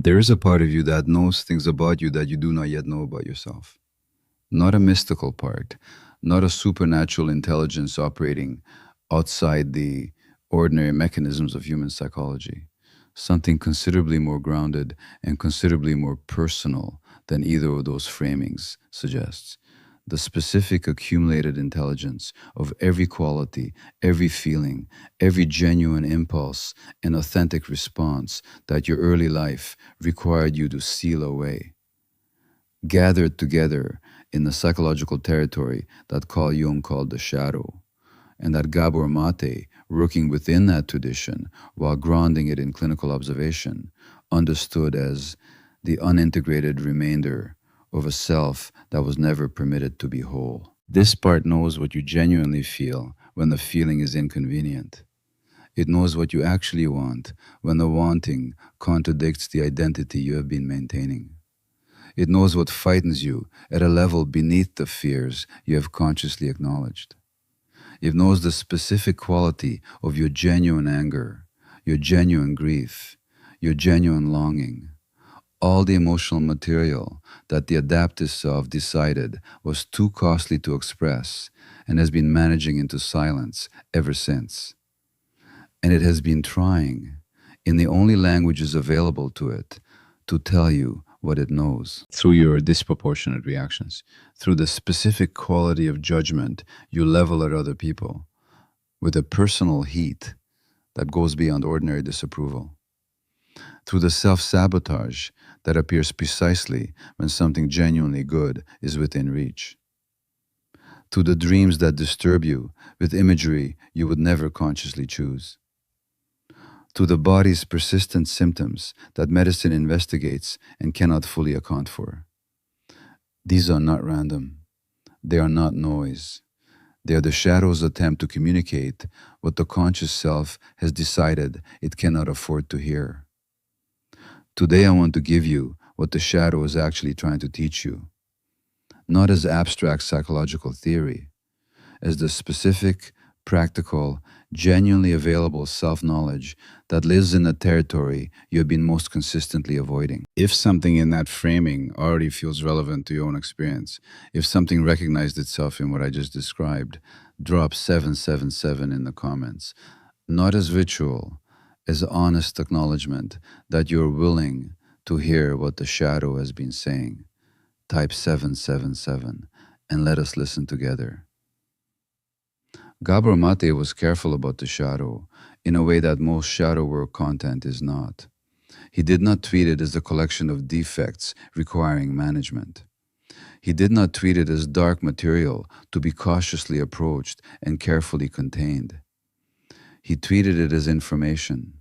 There is a part of you that knows things about you that you do not yet know about yourself. Not a mystical part, not a supernatural intelligence operating outside the ordinary mechanisms of human psychology. Something considerably more grounded and considerably more personal than either of those framings suggests. The specific accumulated intelligence of every quality, every feeling, every genuine impulse and authentic response that your early life required you to seal away, gathered together in the psychological territory that Carl Jung called the shadow, and that Gabor Maté, working within that tradition while grounding it in clinical observation, understood as the unintegrated remainder of a self that was never permitted to be whole. This part knows what you genuinely feel when the feeling is inconvenient. It knows what you actually want when the wanting contradicts the identity you have been maintaining. It knows what frightens you at a level beneath the fears you have consciously acknowledged. It knows the specific quality of your genuine anger, your genuine grief, your genuine longing, all the emotional material that the adaptive self decided was too costly to express and has been managing into silence ever since. And it has been trying, in the only languages available to it, to tell you what it knows through your disproportionate reactions, through the specific quality of judgment you level at other people, with a personal heat that goes beyond ordinary disapproval, through the self-sabotage that appears precisely when something genuinely good is within reach, through the dreams that disturb you with imagery you would never consciously choose, to the body's persistent symptoms that medicine investigates and cannot fully account for. These are not random. They are not noise. They are the shadow's attempt to communicate what the conscious self has decided it cannot afford to hear. Today I want to give you what the shadow is actually trying to teach you, not as abstract psychological theory, as the specific, practical, genuinely available self-knowledge that lives in the territory you have been most consistently avoiding. If something in that framing already feels relevant to your own experience, if something recognized itself in what I just described, drop 777 in the comments. Not as ritual, as honest acknowledgement that you're willing to hear what the shadow has been saying. Type 777 and let us listen together. Gabor Maté was careful about the shadow in a way that most shadow work content is not. He did not treat it as a collection of defects requiring management. He did not treat it as dark material to be cautiously approached and carefully contained. He treated it as information,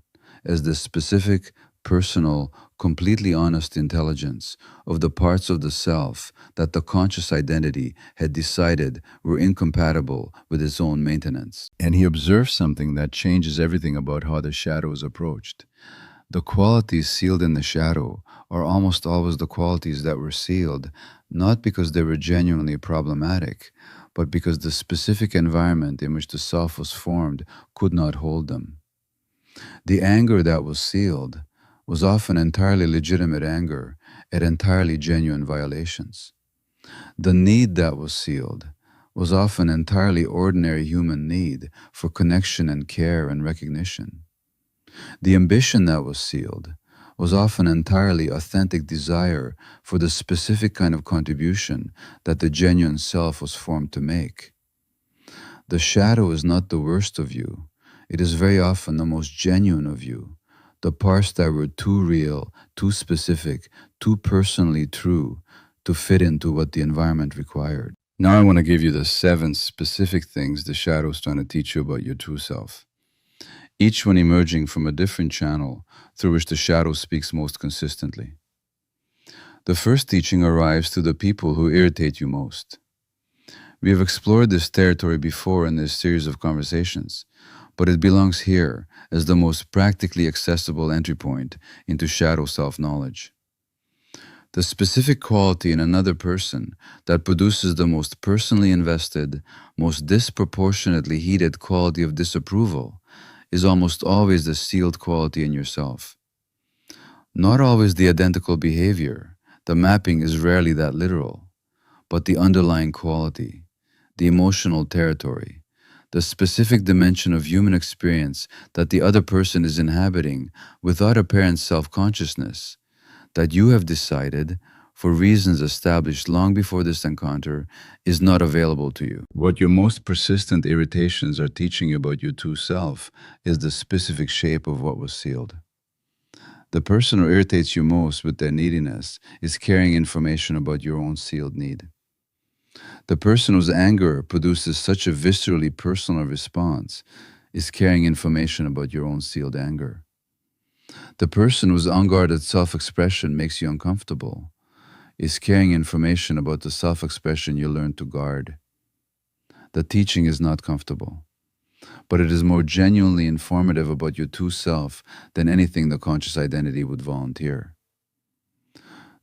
as the specific, personal, completely honest intelligence of the parts of the self that the conscious identity had decided were incompatible with its own maintenance. And he observed something that changes everything about how the shadow is approached. The qualities sealed in the shadow are almost always the qualities that were sealed, not because they were genuinely problematic, but because the specific environment in which the self was formed could not hold them. The anger that was sealed was often entirely legitimate anger at entirely genuine violations. The need that was sealed was often entirely ordinary human need for connection and care and recognition. The ambition that was sealed was often entirely authentic desire for the specific kind of contribution that the genuine self was formed to make. The shadow is not the worst of you. It is very often the most genuine of you, the parts that were too real, too specific, too personally true to fit into what the environment required. Now I want to give you the 7 specific things the shadow is trying to teach you about your true self, each one emerging from a different channel through which the shadow speaks most consistently. The first teaching arrives to the people who irritate you most. We have explored this territory before in this series of conversations, but it belongs here as the most practically accessible entry point into shadow self-knowledge. The specific quality in another person that produces the most personally invested, most disproportionately heated quality of disapproval is almost always the sealed quality in yourself. Not always the identical behavior. The mapping is rarely that literal, but the underlying quality, the emotional territory, the specific dimension of human experience that the other person is inhabiting without apparent self consciousness, that you have decided, for reasons established long before this encounter, is not available to you. What your most persistent irritations are teaching you about your true self is the specific shape of what was sealed. The person who irritates you most with their neediness is carrying information about your own sealed need. The person whose anger produces such a viscerally personal response is carrying information about your own sealed anger. The person whose unguarded self expression makes you uncomfortable is carrying information about the self expression you learned to guard. The teaching is not comfortable, but it is more genuinely informative about your true self than anything the conscious identity would volunteer.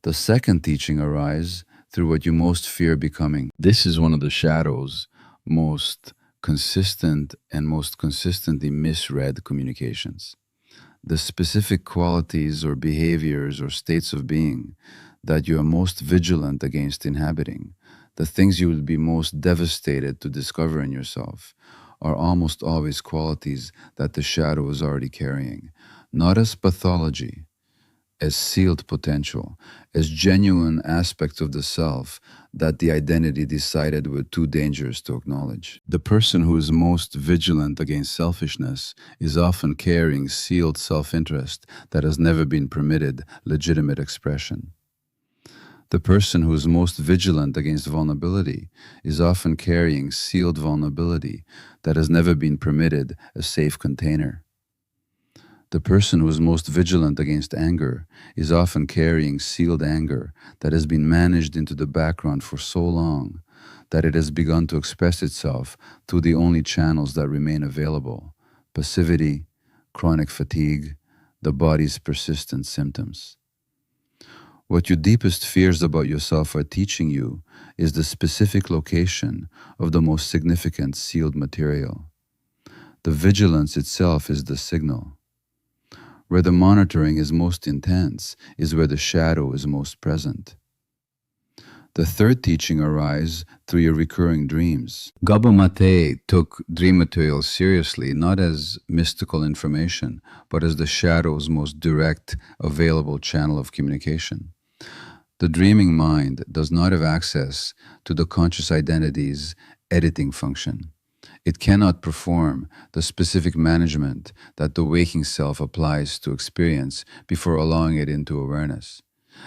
The second teaching arises through what you most fear becoming. This is one of the shadows most consistent and most consistently misread communications. The specific qualities or behaviors or states of being that you are most vigilant against inhabiting, the things you would be most devastated to discover in yourself, are almost always qualities that the shadow is already carrying, not as pathology, as sealed potential, as genuine aspects of the self that the identity decided were too dangerous to acknowledge. The person who is most vigilant against selfishness is often carrying sealed self-interest that has never been permitted legitimate expression. The person who is most vigilant against vulnerability is often carrying sealed vulnerability that has never been permitted a safe container. The person who is most vigilant against anger is often carrying sealed anger that has been managed into the background for so long that it has begun to express itself through the only channels that remain available: passivity, chronic fatigue, the body's persistent symptoms. What your deepest fears about yourself are teaching you is the specific location of the most significant sealed material. The vigilance itself is the signal. Where the monitoring is most intense is where the shadow is most present. The third teaching arises through your recurring dreams. Gabor Maté took dream material seriously, not as mystical information, but as the shadow's most direct available channel of communication. The dreaming mind does not have access to the conscious identity's editing function. It cannot perform the specific management that the waking self applies to experience before allowing it into awareness.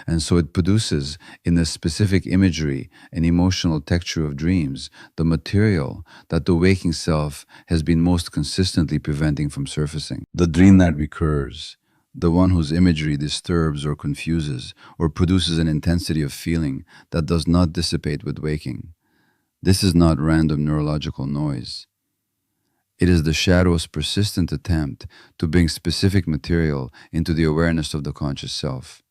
And so it produces, in the specific imagery and emotional texture of dreams, the material that the waking self has been most consistently preventing from surfacing. The dream that recurs, the one whose imagery disturbs or confuses or produces an intensity of feeling that does not dissipate with waking. This is not random neurological noise. It is the shadow's persistent attempt to bring specific material into the awareness of the conscious self.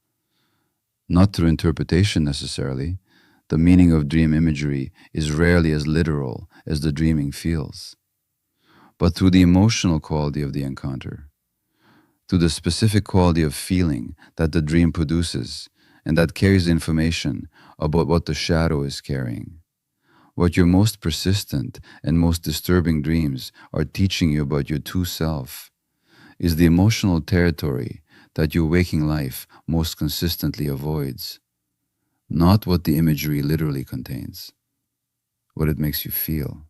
Not through interpretation necessarily. The meaning of dream imagery is rarely as literal as the dreaming feels, but through the emotional quality of the encounter, through the specific quality of feeling that the dream produces and that carries information about what the shadow is carrying. What your most persistent and most disturbing dreams are teaching you about your true self is the emotional territory that your waking life most consistently avoids, not what the imagery literally contains, what it makes you feel.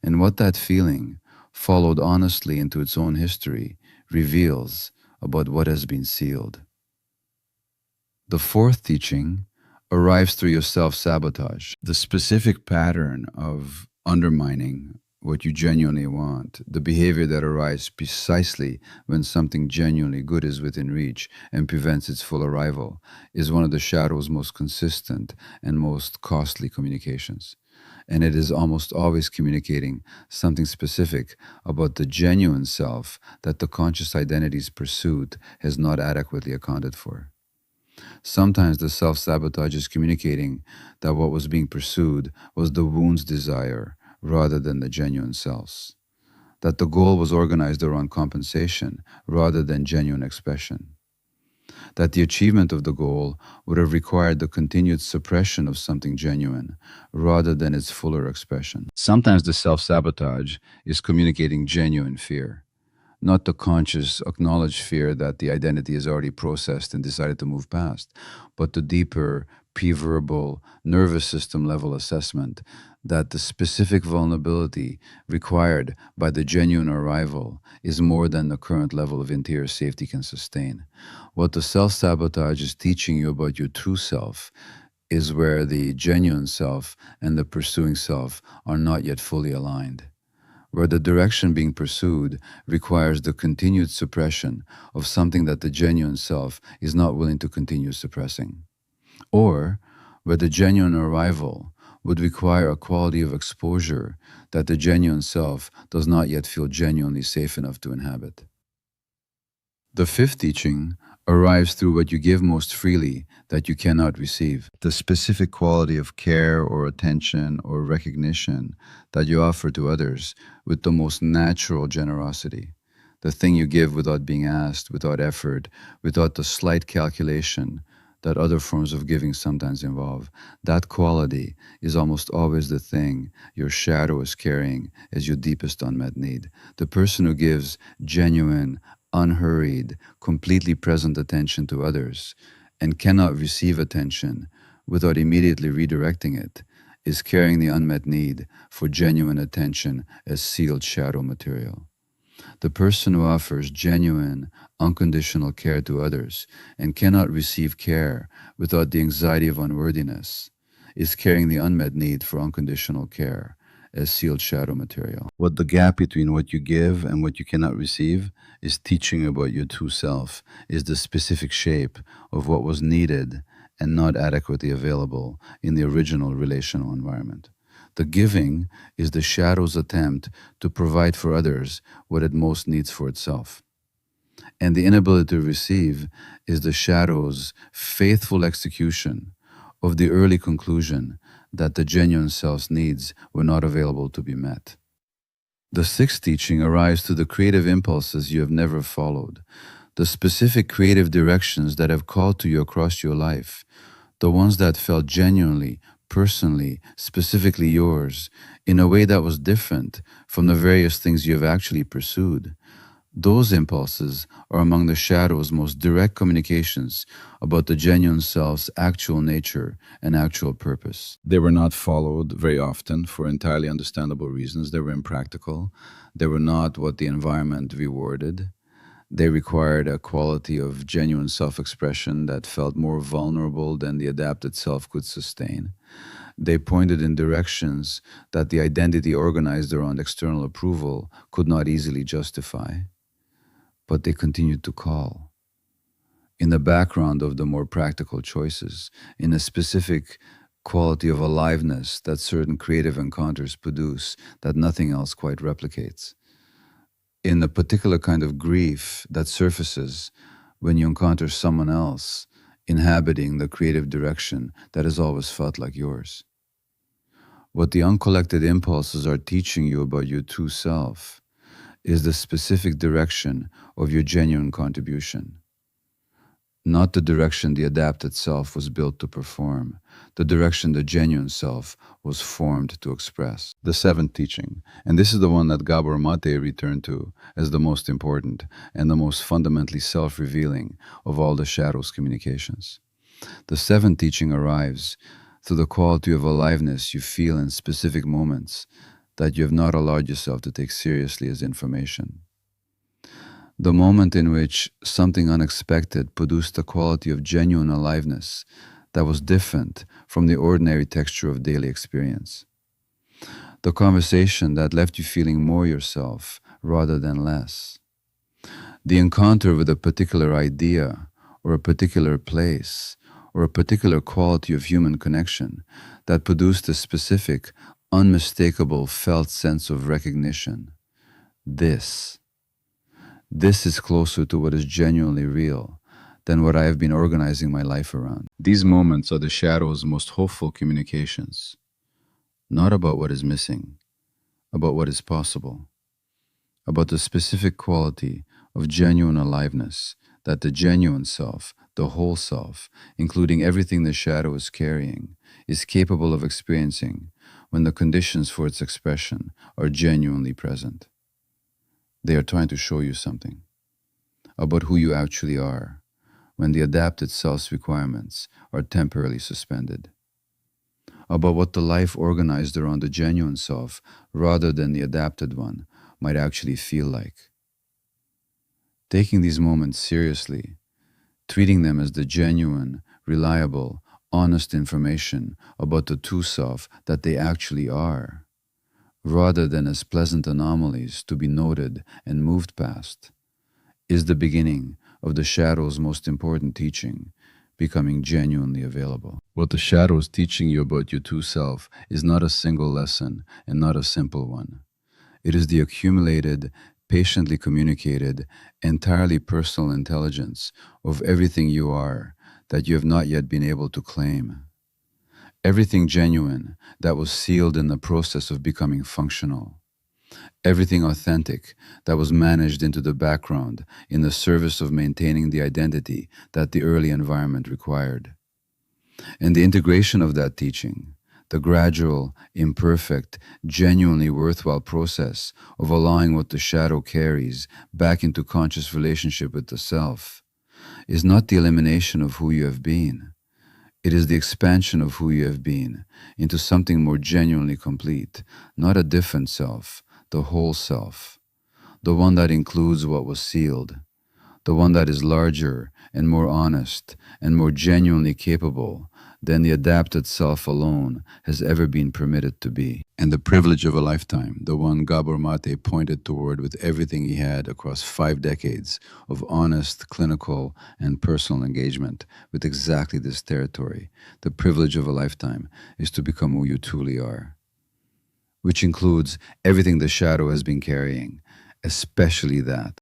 And what that feeling, followed honestly into its own history, reveals about what has been sealed. The fourth teaching arrives through your self-sabotage, the specific pattern of undermining what you genuinely want, the behavior that arises precisely when something genuinely good is within reach and prevents its full arrival, is one of the shadow's most consistent and most costly communications. And it is almost always communicating something specific about the genuine self that the conscious identity's pursuit has not adequately accounted for. Sometimes the self-sabotage is communicating that what was being pursued was the wound's desire rather than the genuine self's, that the goal was organized around compensation rather than genuine expression. that the achievement of the goal would have required the continued suppression of something genuine rather than its fuller expression. Sometimes the self sabotage is communicating genuine fear, not the conscious, acknowledged fear that the identity is already processed and decided to move past, but the deeper, pre-verbal, nervous system level assessment that the specific vulnerability required by the genuine arrival is more than the current level of interior safety can sustain. What the self sabotage is teaching you about your true self is where the genuine self and the pursuing self are not yet fully aligned, where the direction being pursued requires the continued suppression of something that the genuine self is not willing to continue suppressing, or where the genuine arrival would require a quality of exposure that the genuine self does not yet feel genuinely safe enough to inhabit. The fifth teaching arrives through what you give most freely that you cannot receive. The specific quality of care or attention or recognition that you offer to others with the most natural generosity. The thing you give without being asked, without effort, without the slight calculation that other forms of giving sometimes involve. That quality is almost always the thing your shadow is carrying as your deepest unmet need. The person who gives genuine, unhurried, completely present attention to others and cannot receive attention without immediately redirecting it is carrying the unmet need for genuine attention as sealed shadow material. The person who offers genuine, unconditional care to others and cannot receive care without the anxiety of unworthiness is carrying the unmet need for unconditional care as sealed shadow material. What the gap between what you give and what you cannot receive is teaching about your true self, is the specific shape of what was needed and not adequately available in the original relational environment. The giving is the shadow's attempt to provide for others what it most needs for itself. And the inability to receive is the shadow's faithful execution of the early conclusion that the genuine self's needs were not available to be met. The sixth teaching arrives through the creative impulses you have never followed, the specific creative directions that have called to you across your life, the ones that felt genuinely, personally, specifically yours, in a way that was different from the various things you have actually pursued. Those impulses are among the shadow's most direct communications about the genuine self's actual nature and actual purpose. They were not followed very often for entirely understandable reasons. They were impractical. They were not what the environment rewarded. They required a quality of genuine self expression that felt more vulnerable than the adapted self could sustain. They pointed in directions that the identity organized around external approval could not easily justify, but they continued to call. In the background of the more practical choices, in a specific quality of aliveness that certain creative encounters produce that nothing else quite replicates, in a particular kind of grief that surfaces when you encounter someone else inhabiting the creative direction that has always felt like yours. What the uncollected impulses are teaching you about your true self is the specific direction of your genuine contribution, not the direction the adapted self was built to perform, the direction the genuine self was formed to express. The seventh teaching, and this is the one that Gabor Maté returned to as the most important and the most fundamentally self-revealing of all the shadow's communications. The seventh teaching arrives through the quality of aliveness you feel in specific moments that you have not allowed yourself to take seriously as information. The moment in which something unexpected produced a quality of genuine aliveness that was different from the ordinary texture of daily experience. The conversation that left you feeling more yourself rather than less. The encounter with a particular idea or a particular place or a particular quality of human connection that produced a specific, unmistakable felt sense of recognition. This is closer to what is genuinely real than what I have been organizing my life around. These moments are the shadow's most hopeful communications, not about what is missing, about what is possible, about the specific quality of genuine aliveness that the genuine self, the whole self, including everything the shadow is carrying, is capable of experiencing when the conditions for its expression are genuinely present. They are trying to show you something about who you actually are when the adapted self's requirements are temporarily suspended, about what the life organized around the genuine self rather than the adapted one might actually feel like. Taking these moments seriously, treating them as the genuine, reliable, honest information about the true self that they actually are, rather than as pleasant anomalies to be noted and moved past, is the beginning of the shadow's most important teaching becoming genuinely available. What the shadow is teaching you about your true self is not a single lesson and not a simple one. It is the accumulated, patiently communicated, entirely personal intelligence of everything you are that you have not yet been able to claim. Everything genuine that was sealed in the process of becoming functional. Everything authentic that was managed into the background in the service of maintaining the identity that the early environment required. And the integration of that teaching, the gradual, imperfect, genuinely worthwhile process of allowing what the shadow carries back into conscious relationship with the self, is not the elimination of who you have been. It is the expansion of who you have been into something more genuinely complete, not a different self, the whole self, the one that includes what was sealed, the one that is larger and more honest and more genuinely capable than the adapted self alone has ever been permitted to be. And the privilege of a lifetime, the one Gabor Maté pointed toward with everything he had across 5 decades of honest, clinical, and personal engagement with exactly this territory. The privilege of a lifetime is to become who you truly are, which includes everything the shadow has been carrying, especially that